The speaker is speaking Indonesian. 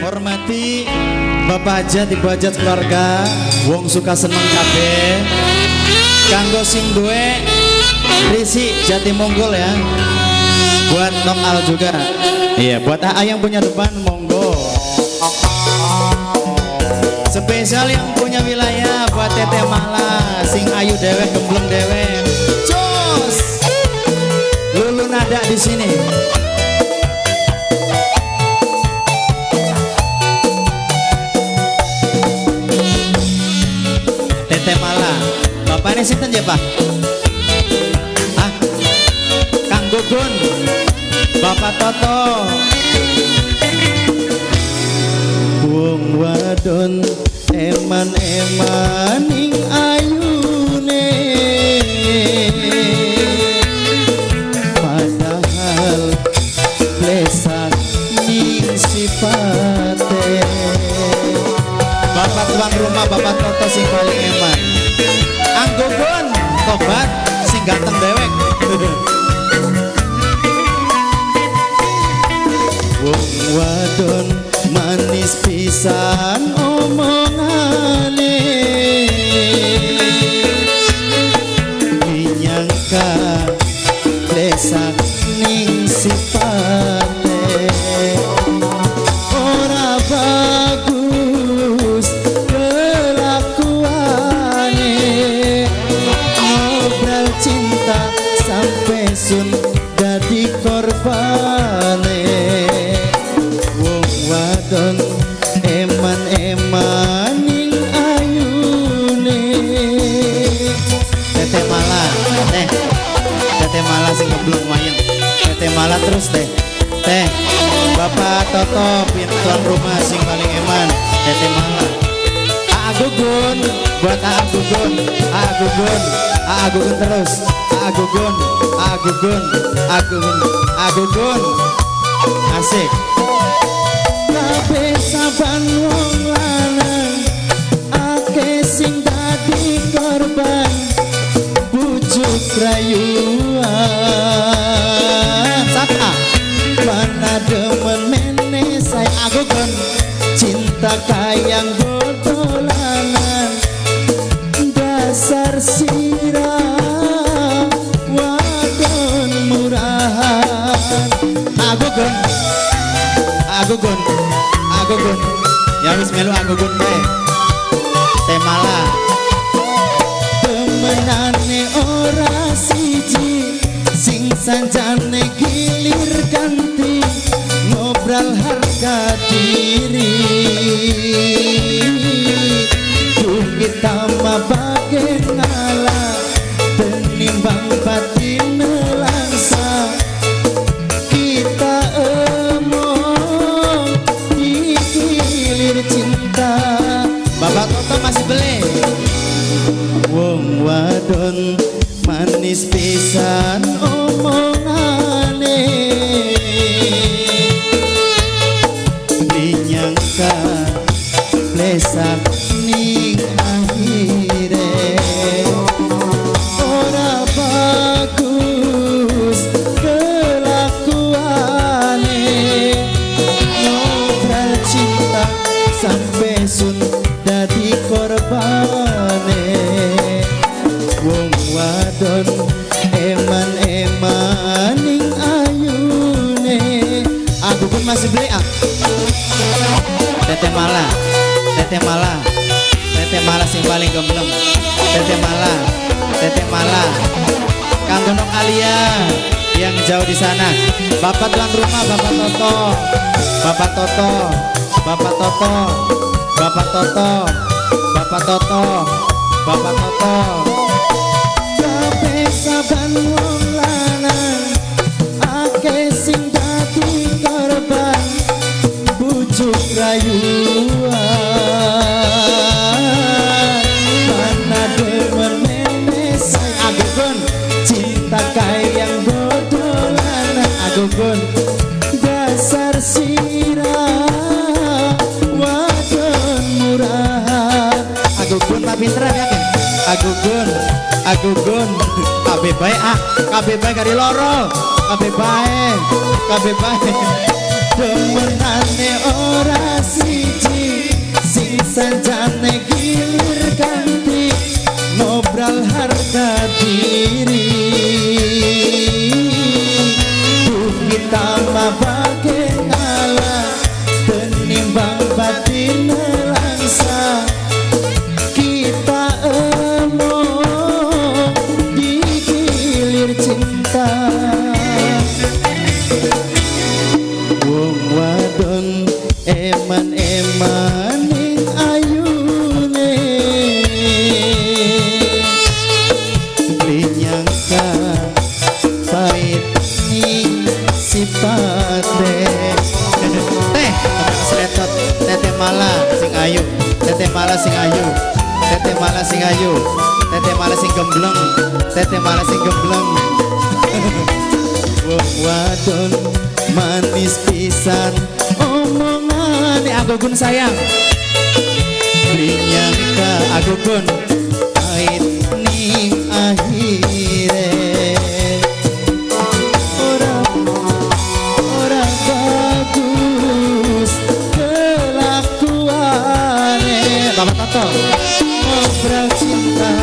hormati Bapak Hajat, Ibu Hajat keluarga, wong suka seneng kabeh. Kanggo sing duwe Risi Jati Monggol ya. Buat Nok Al juga. Iya, buat AA yang punya depan monggo. Spesial yang punya wilayah buat Tete Mala, sing ayu dewek, gembleng dewek. Jos. Lulu nada di sini. Tete Mala. Bapak ini sinten ya, Pak? Ah. Kang Gugun. Bapak Toto. Wong wadon eman-eman ing ayune, padahal plesak ning sifate. Bapak tuan rumah, Bapak Toto sing paling eman. Anggugun tobat sing ganteng dewek. Wong wadon manis pisan omongane, dinyangka lesak ning sifate. Ora bagus kelakuane, ngobrol cinta sampai sun dadi korbane. Wadon eman-eman ning ayune. Tete Mala, Tete Mala sing ngeblong wayang. Tete Mala terus teh. Teh, Bapak Toto tuan rumah sing paling eman. Tete Mala. AA Gugun, buat AA Gugun, AA Gugun, AA Gugun terus. AA Gugun, AA Gugun, AA Gugun, AA Gugun. Asik. Kabeh saban wong lanang akeh sing dadi korban bujuk rayuan. Sapa mana demen mene saya agugon cinta kayang bodolanan dasar sirah wadon murahan. Agugon Agugun, Agugun, ya wis melu Agugun bae. Temala. Temenane ora siji, sing sanjane gilir ganti, ngobrol harga diri. Duh kita mah bagen ngalah, tenimbang batin nelangsa. Bapak Toto masih beli. Wong wadon manis pisan omongane, dinyangka plesak ning akhire. Ora bagus kelakuane, ngobrol cinta sampai sun dadi korbane. Wong wadon eman-eman ning ayune. Aku pun masih beli ah. Tete Mala, Tete Mala, Tete Mala sing paling gembleng. Tete Mala, Tete Mala. Kanggo Nok Alia yang jauh di sana. Bapak tuan rumah, Bapak Toto, Bapak Toto, Bapak Toto, Bapak Toto, Bapak Toto, Bapak Toto. Kabeh saban wong lanang akeh sing dadi korban bujuk rayuan. Mana demen mene saya agugun cinta kayang bodolan. Agugun dasar sirah wadon murahan. Agugun mah pinteran ya kan? Agugun, Agugun, kabeh bae ah, kabeh bae kari loro, kabeh bae, kabeh bae. Demenane ora sanjane gilir ganti ngobrol harga diri kita mabake ngalah tenimbang batin langsa kita emong digilir cinta wong wadon eman-eman ning ayune nyangka pahit ning sipate teh sletot tete malah sing ayu tete malah sing ayu tete malah sing ayu tete malah sing gembleng tete malah sing gembleng wong wadon manis pisan omongane agogun sayang nyangka agogun pahit ning akhire ora bagus kelakuane Bapak Toto ngobrol cinta